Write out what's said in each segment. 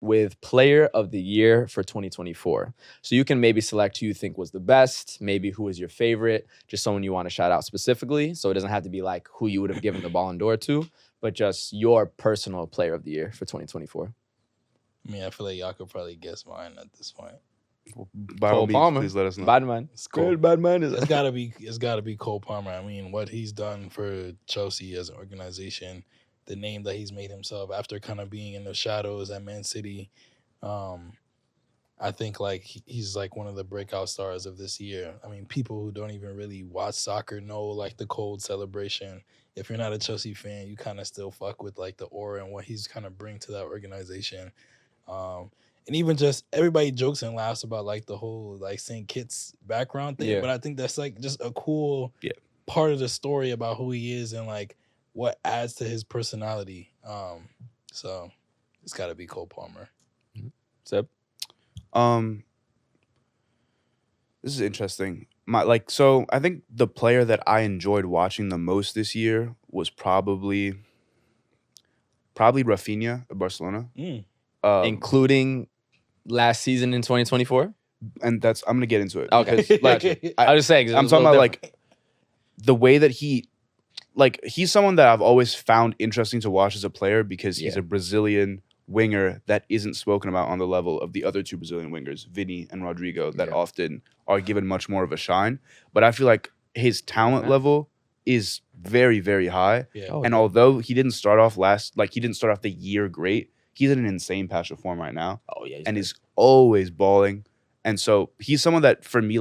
with Player of the Year for 2024. So you can maybe select who you think was the best, maybe who was your favorite, just someone you want to shout out specifically. So it doesn't have to be like who you would have given the Ballon d'Or to, but just your personal Player of the Year for 2024. I mean, I feel like y'all could probably guess mine at this point. By all means, please let us know. Badman. It's Cole. Badman is It's gotta be Cole Palmer. I mean, what he's done for Chelsea as an organization, the name that he's made himself after kind of being in the shadows at Man City. I think like he's like one of the breakout stars of this year. I mean, people who don't even really watch soccer know like the cold celebration. If you're not a Chelsea fan, you kind of still fuck with like the aura and what he's kind of bring to that organization. And even just everybody jokes and laughs about like the whole like St. Kitts background thing. Yeah. But I think that's like just a cool part of the story about who he is and like what adds to his personality. So it's got to be Cole Palmer. Seb? This is interesting. So I think the player that I enjoyed watching the most this year was probably Raphinha at Barcelona. Including last season in 2024? And I'm going to get into it. Okay. I was saying. I'm talking about like the way that he's someone that I've always found interesting to watch as a player because he's a Brazilian winger that isn't spoken about on the level of the other two Brazilian wingers, Vini and Rodrigo, that often are given much more of a shine. But I feel like his talent level is very, very high. Yeah. And although he didn't start off the year great, he's in an insane patch of form right now. Oh, yeah. And he's always balling. And so he's someone that, for me,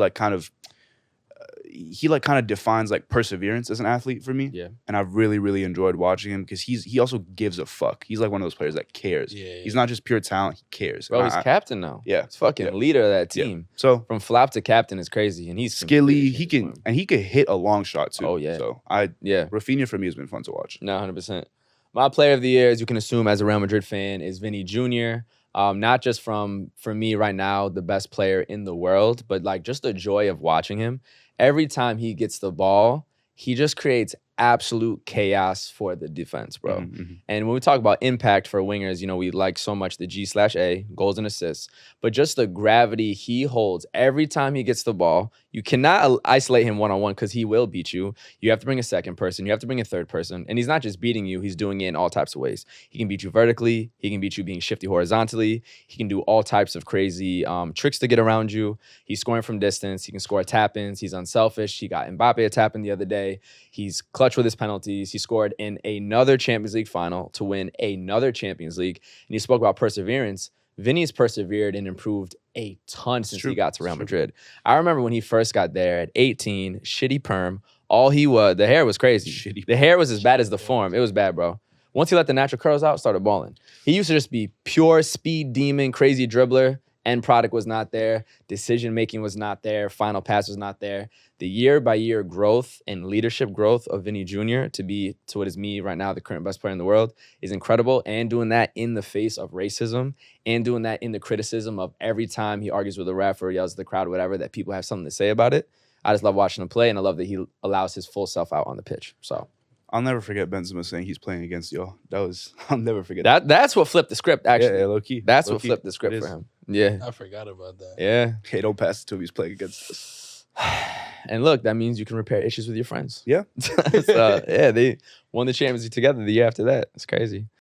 he defines like perseverance as an athlete for me. Yeah. And I've really, really enjoyed watching him because he also gives a fuck. He's like one of those players that cares. Yeah. He's not just pure talent, he cares. Bro, he's captain now. Yeah. He's fucking leader of that team. Yeah. So from flap to captain is crazy. And he's skilly. He could hit a long shot too. Oh, yeah. So Raphinha for me has been fun to watch. No, 100%. My player of the year, as you can assume as a Real Madrid fan, is Vini Jr. Not just for me right now, the best player in the world, but like just the joy of watching him. Every time he gets the ball, he just creates absolute chaos for the defense, bro. Mm-hmm. And when we talk about impact for wingers, we like so much the G/A, goals and assists, but just the gravity he holds every time he gets the ball. You cannot isolate him one-on-one because he will beat you. You have to bring a second person. You have to bring a third person. And he's not just beating you. He's doing it in all types of ways. He can beat you vertically. He can beat you being shifty horizontally. He can do all types of crazy tricks to get around you. He's scoring from distance. He can score tap-ins. He's unselfish. He got Mbappe a tap-in the other day. He's clutch with his penalties. He scored in another Champions League final to win another Champions League. And you spoke about perseverance. Vini's persevered and improved a ton since he got to Real Madrid. I remember when he first got there at 18, shitty perm. The hair was crazy. The hair was as bad as the form. It was bad, bro. Once he let the natural curls out, started balling. He used to just be pure speed demon, crazy dribbler. End product was not there. Decision making was not there. Final pass was not there. The year-by-year growth and leadership growth of Vini Jr. to what is me right now, the current best player in the world, is incredible. And doing that in the face of racism and doing that in the criticism of every time he argues with a ref or yells at the crowd or whatever, that people have something to say about it. I just love watching him play, and I love that he allows his full self out on the pitch. So I'll never forget Benzema saying he's playing against y'all. I'll never forget that. That's what flipped the script, actually. Yeah, low key. That's what flipped the script for him. Yeah. I forgot about that. Yeah. Hey, don't pass it to him. He's playing against us. And look, that means you can repair issues with your friends. Yeah. So, they won the Champions League together the year after that. It's crazy.